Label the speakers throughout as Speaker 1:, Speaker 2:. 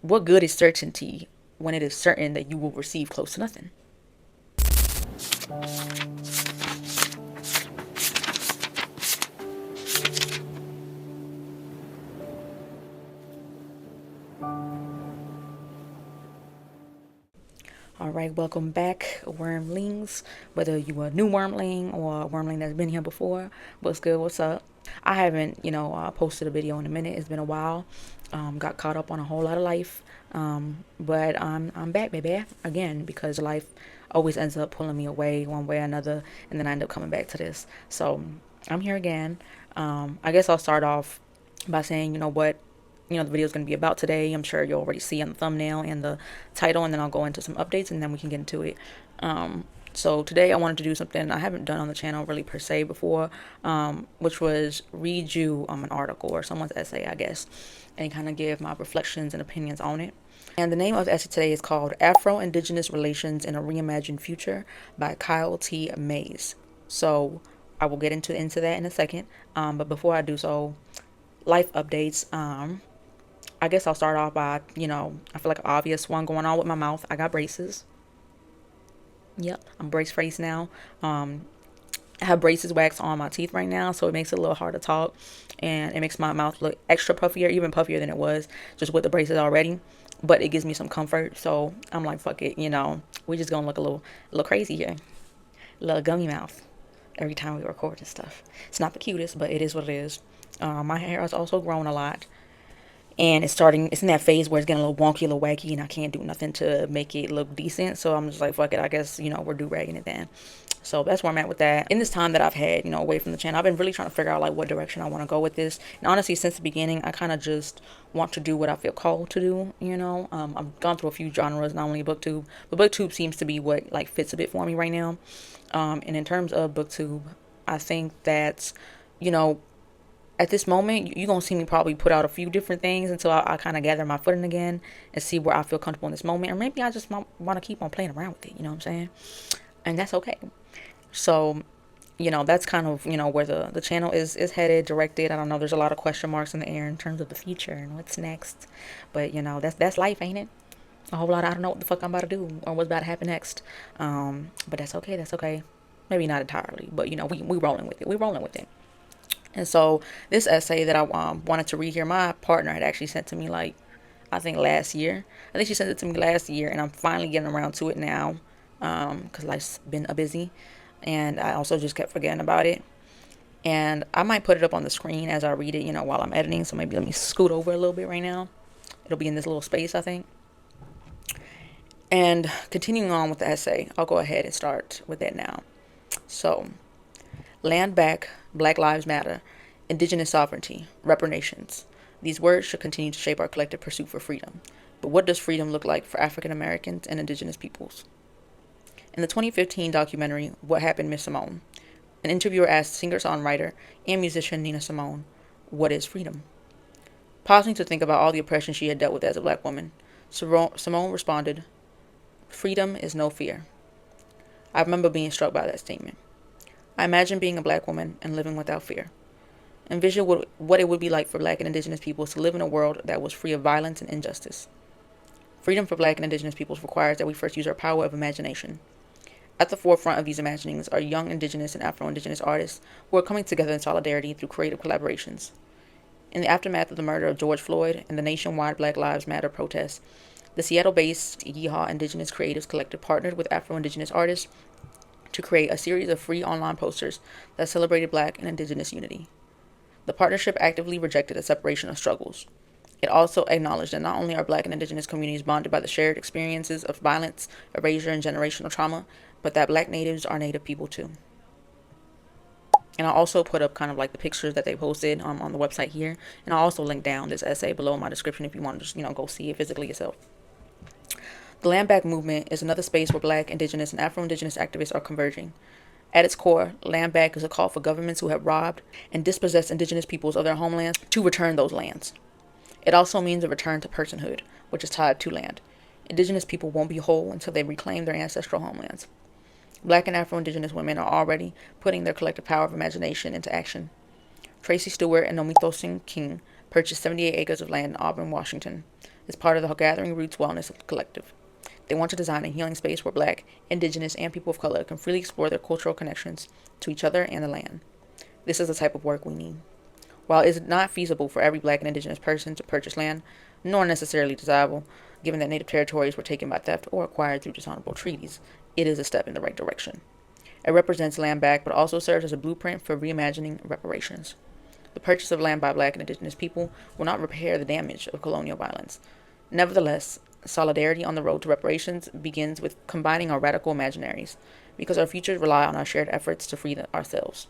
Speaker 1: What good is certainty when it is certain that you will receive close to nothing? All right, welcome back, wormlings. Whether you a new wormling or a wormling that's been here before, what's good? What's up? I haven't, posted a video in a minute. It's been a while. Got caught up on a whole lot of life, but I'm back, baby, again because life always ends up pulling me away one way or another, and then I end up coming back to this. So I'm here again. I guess I'll start off by saying, the video is going to be about today. I'm sure you'll already see on the thumbnail and the title, and then I'll go into some updates and then we can get into it. So today I wanted to do something I haven't done on the channel really per se before, which was read you an article or someone's essay, I guess, and kind of give my reflections and opinions on it. And the name of the essay today is called Afro-Indigenous Relations in a Reimagined Future by Kyle T. Mays. So I will get into that in a second. But before I do so, life updates. I guess I'll start off by, I feel like an obvious one going on with my mouth. I got braces. Yep, I'm brace face now. I have braces waxed on my teeth right now, so it makes it a little hard to talk, and it makes my mouth look extra puffier, even puffier than it was just with the braces already. But it gives me some comfort, so I'm like, fuck it, we just gonna look a little crazy here, a little gummy mouth every time we record and stuff. It's not the cutest, but it is what it is. My hair has also grown a lot. And it's in that phase where it's getting a little wonky, a little wacky, and I can't do nothing to make it look decent. So I'm just like, fuck it, I guess, we're do-ragging it then. So that's where I'm at with that. In this time that I've had, away from the channel, I've been really trying to figure out like what direction I want to go with this. And honestly, since the beginning, I kind of just want to do what I feel called to do, I've gone through a few genres, not only booktube, but booktube seems to be what like fits a bit for me right now. And in terms of booktube, I think that, you know, at this moment, you're going to see me probably put out a few different things until I kind of gather my footing again and see where I feel comfortable in this moment. Or maybe I just want to keep on playing around with it, you know what I'm saying? And that's okay. So, that's kind of, where the channel is headed, directed. I don't know. There's a lot of question marks in the air in terms of the future and what's next. But, that's life, ain't it? A whole lot. I don't know what the fuck I'm about to do or what's about to happen next. But that's okay. That's okay. Maybe not entirely, but, we rolling with it. We rolling with it. And so this essay that I wanted to read here, my partner had actually sent to me like, I think last year. I think she sent it to me last year, and I'm finally getting around to it now because life's been a busy. And I also just kept forgetting about it. And I might put it up on the screen as I read it, while I'm editing. So maybe let me scoot over a little bit right now. It'll be in this little space, I think. And continuing on with the essay, I'll go ahead and start with that now. So, land back, Black Lives Matter, Indigenous sovereignty, reparations. These words should continue to shape our collective pursuit for freedom. But what does freedom look like for African Americans and Indigenous peoples? In the 2015 documentary, What Happened, Miss Simone, an interviewer asked singer-songwriter and musician Nina Simone, what is freedom? Pausing to think about all the oppression she had dealt with as a black woman, Simone responded, freedom is no fear. I remember being struck by that statement. I imagine being a black woman and living without fear. Envision what it would be like for black and indigenous peoples to live in a world that was free of violence and injustice. Freedom for black and indigenous peoples requires that we first use our power of imagination. At the forefront of these imaginings are young indigenous and Afro-Indigenous artists who are coming together in solidarity through creative collaborations. In the aftermath of the murder of George Floyd and the nationwide Black Lives Matter protests, the Seattle-based Yeehaw Indigenous Creatives Collective partnered with Afro-Indigenous artists to create a series of free online posters that celebrated black and indigenous unity. The partnership actively rejected the separation of struggles. It also acknowledged that not only are black and indigenous communities bonded by the shared experiences of violence, erasure, and generational trauma, but that black natives are native people too. And I'll also put up kind of like the pictures that they posted on the website here. And I'll also link down this essay below in my description if you want to just, go see it physically yourself. The Land Back movement is another space where black, indigenous, and Afro-Indigenous activists are converging. At its core, Land Back is a call for governments who have robbed and dispossessed indigenous peoples of their homelands to return those lands. It also means a return to personhood, which is tied to land. Indigenous people won't be whole until they reclaim their ancestral homelands. Black and Afro-Indigenous women are already putting their collective power of imagination into action. Tracy Stewart and Nomito Singh King purchased 78 acres of land in Auburn, Washington, is part of the gathering roots wellness collective. They want to design a healing space where Black, Indigenous, and people of color can freely explore their cultural connections to each other and the land. This is the type of work we need. While it is not feasible for every Black and Indigenous person to purchase land, nor necessarily desirable, given that native territories were taken by theft or acquired through dishonorable treaties, it is a step in the right direction. It represents land back, but also serves as a blueprint for reimagining reparations. The purchase of land by Black and Indigenous people will not repair the damage of colonial violence. Nevertheless, solidarity on the road to reparations begins with combining our radical imaginaries, because our futures rely on our shared efforts to free ourselves.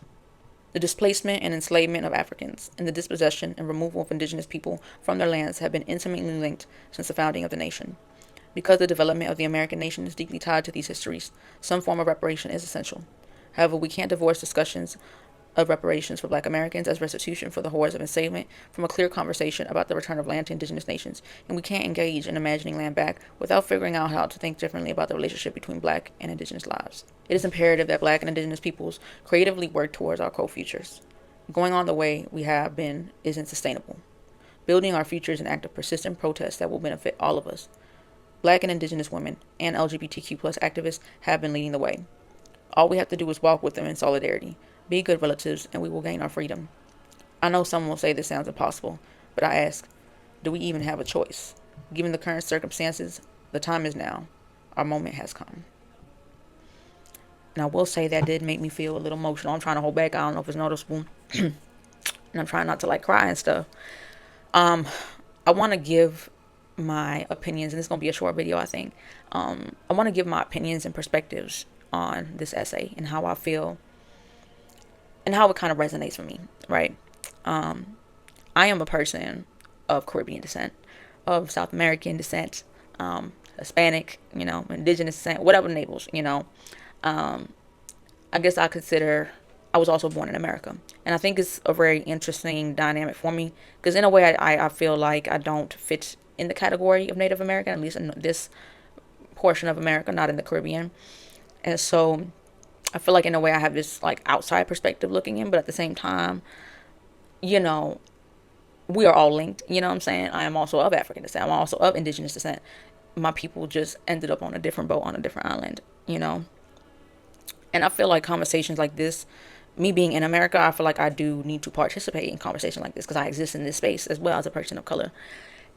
Speaker 1: The displacement and enslavement of Africans and the dispossession and removal of Indigenous people from their lands have been intimately linked since the founding of the nation. Because the development of the American nation is deeply tied to these histories, some form of reparation is essential. However, we can't divorce discussions of reparations for Black Americans as restitution for the horrors of enslavement from a clear conversation about the return of land to Indigenous nations, and we can't engage in imagining land back without figuring out how to think differently about the relationship between Black and Indigenous lives. It is imperative that Black and Indigenous peoples creatively work towards our co-futures. Going on the way we have been isn't sustainable. Building our future is an act of persistent protest that will benefit all of us. Black and Indigenous women and LGBTQ plus activists have been leading the way. All we have to do is walk with them in solidarity, be good relatives, and we will gain our freedom. I know some will say this sounds impossible, but I ask, do we even have a choice? Given the current circumstances, the time is now. Our moment has come. And I will say that did make me feel a little emotional. I'm trying to hold back. I don't know if it's noticeable. And I'm trying not to cry and stuff. I want to give my opinions, and this is going to be a short video, I think. I want to give my opinions and perspectives on this essay and how I feel and how it kind of resonates for me, right? I am a person of Caribbean descent, of South American descent, Hispanic, Indigenous descent, whatever labels, I guess I was also born in America. And I think it's a very interesting dynamic for me because in a way I feel like I don't fit in the category of Native American, at least in this portion of America, not in the Caribbean. And so I feel like in a way I have this outside perspective looking in, but at the same time, we are all linked. You know what I'm saying? I am also of African descent. I'm also of Indigenous descent. My people just ended up on a different boat on a different island, And I feel like conversations like this, me being in America, I feel like I do need to participate in conversations like this because I exist in this space as well as a person of color.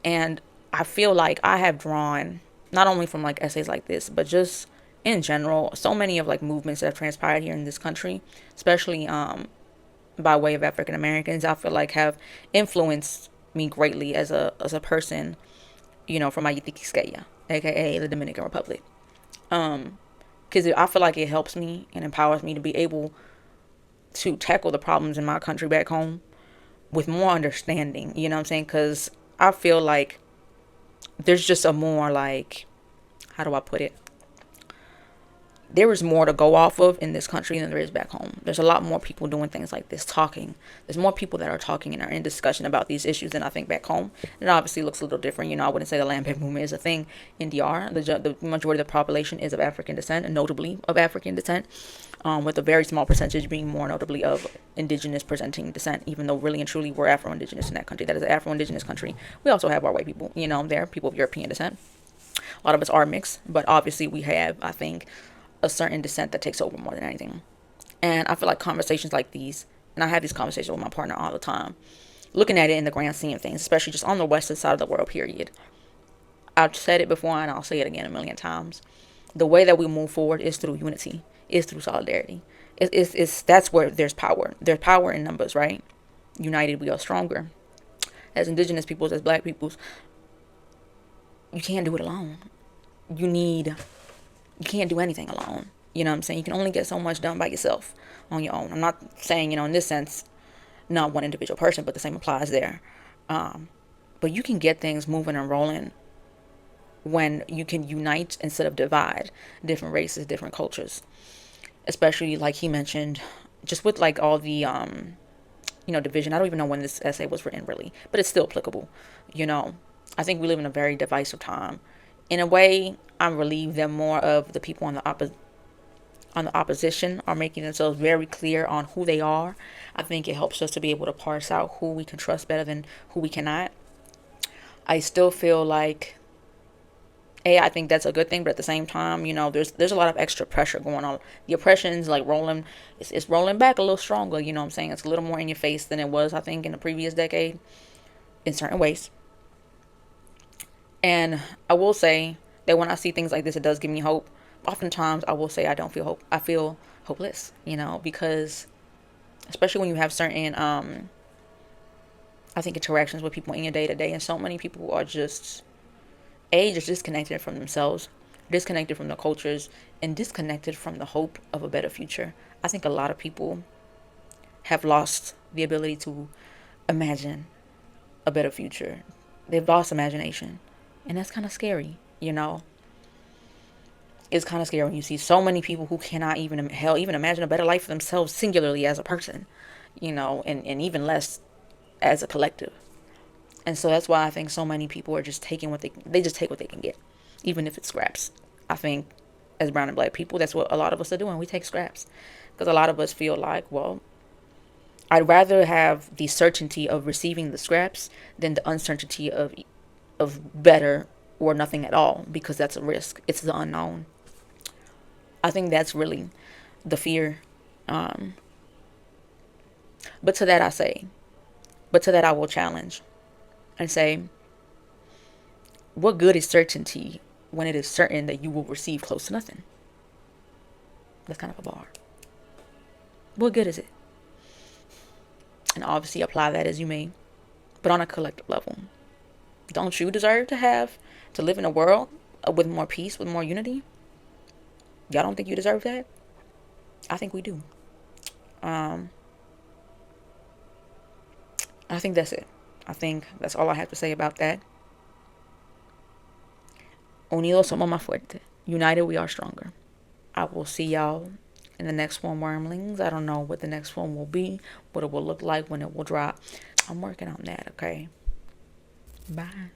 Speaker 1: And I feel like I have drawn, not only from essays like this, but just in general, so many of movements that have transpired here in this country, especially by way of African Americans, I feel like have influenced me greatly as a person, from Ayitiquisqueya, aka the Dominican Republic. Because I feel like it helps me and empowers me to be able to tackle the problems in my country back home with more understanding, you know what I'm saying? Because I feel like there's just a more how do I put it? There is more to go off of in this country than there is back home. There's a lot more people doing things like this, talking. There's more people that are talking and are in discussion about these issues than I think back home. It obviously looks a little different. I wouldn't say the land back movement is a thing in DR. The majority of the population is of African descent, and notably of African descent, with a very small percentage being more notably of Indigenous presenting descent, even though really and truly we're Afro-Indigenous in that country. That is an Afro-Indigenous country. We also have our white people, there, people of European descent. A lot of us are mixed, but obviously we have, I think, a certain descent that takes over more than anything. And I feel like conversations like these, and I have these conversations with my partner all the time, looking at it in the grand scheme of things, especially just on the western side of the world, period. I've said it before and I'll say it again a million times. The way that we move forward is through unity, is through solidarity. That's where there's power. There's power in numbers, right? United, we are stronger. As Indigenous peoples, as Black peoples, you can't do it alone. You can't do anything alone. You know what I'm saying? You can only get so much done by yourself on your own. I'm not saying, in this sense, not one individual person, but the same applies there. But you can get things moving and rolling when you can unite instead of divide different races, different cultures. Especially like he mentioned, just with all the, division. I don't even know when this essay was written really, but it's still applicable. I think we live in a very divisive time. In a way, I'm relieved that more of the people on the opposition are making themselves very clear on who they are. I think it helps us to be able to parse out who we can trust better than who we cannot. I still feel like, I think that's a good thing, but at the same time, there's a lot of extra pressure going on. The oppression's like rolling, it's rolling back a little stronger. You know what I'm saying? It's a little more in your face than it was, I think, in the previous decade in certain ways. And I will say that when I see things like this, it does give me hope. Oftentimes, I will say I don't feel hope. I feel hopeless, because especially when you have certain, I think, interactions with people in your day to day, and so many people are just disconnected from themselves, disconnected from the cultures, and disconnected from the hope of a better future. I think a lot of people have lost the ability to imagine a better future. They've lost imagination. And that's kind of scary, It's kind of scary when you see so many people who cannot even imagine a better life for themselves singularly as a person, and even less as a collective. And so that's why I think so many people are just taking they just take what they can get, even if it's scraps. I think as brown and black people, that's what a lot of us are doing. We take scraps because a lot of us feel like, well, I'd rather have the certainty of receiving the scraps than the uncertainty of better or nothing at all, because that's a risk. It's the unknown. I think that's really the fear. Um, but to that I say, but to that I will challenge and say, what good is certainty when it is certain that you will receive close to nothing? That's kind of a bar. What good is it? And obviously apply that as you may, but on a collective level. Don't you deserve to live in a world with more peace, with more unity? Y'all don't think you deserve that? I think we do. Um, I think that's it. I think that's all I have to say about that. Unidos somos más fuertes. United we are stronger. I will see y'all in the next one, Wormlings. I don't know what the next one will be, what it will look like, when it will drop. I'm working on that, okay? Bye.